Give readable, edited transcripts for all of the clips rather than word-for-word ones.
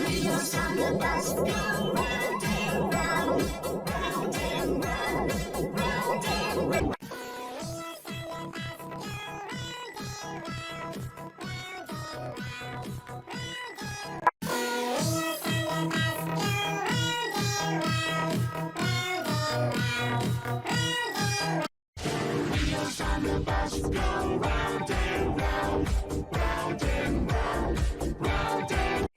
Wheels on the bus go round and round, round and round, round and round. Wheels on the bus go round and round, round and round, round and round.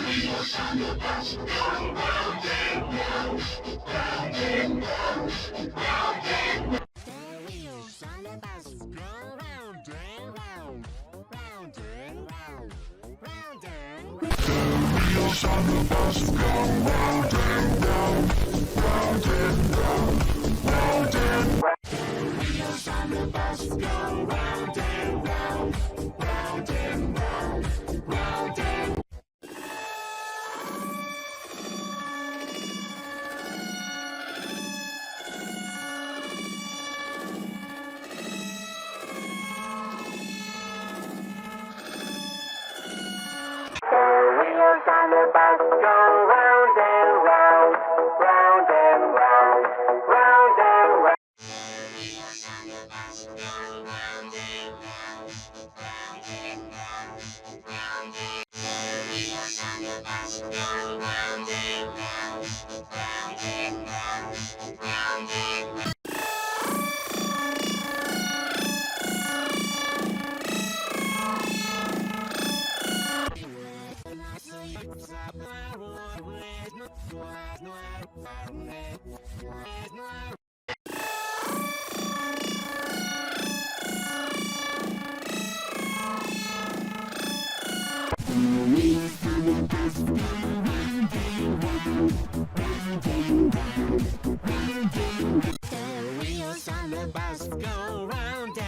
Wheels on the bus go round and round, round and round, round and round. Wheels on the bus go round and round, round and round, round and round. Wheels on the bus go round and round, round and round, round and round. The wheels on the bus go round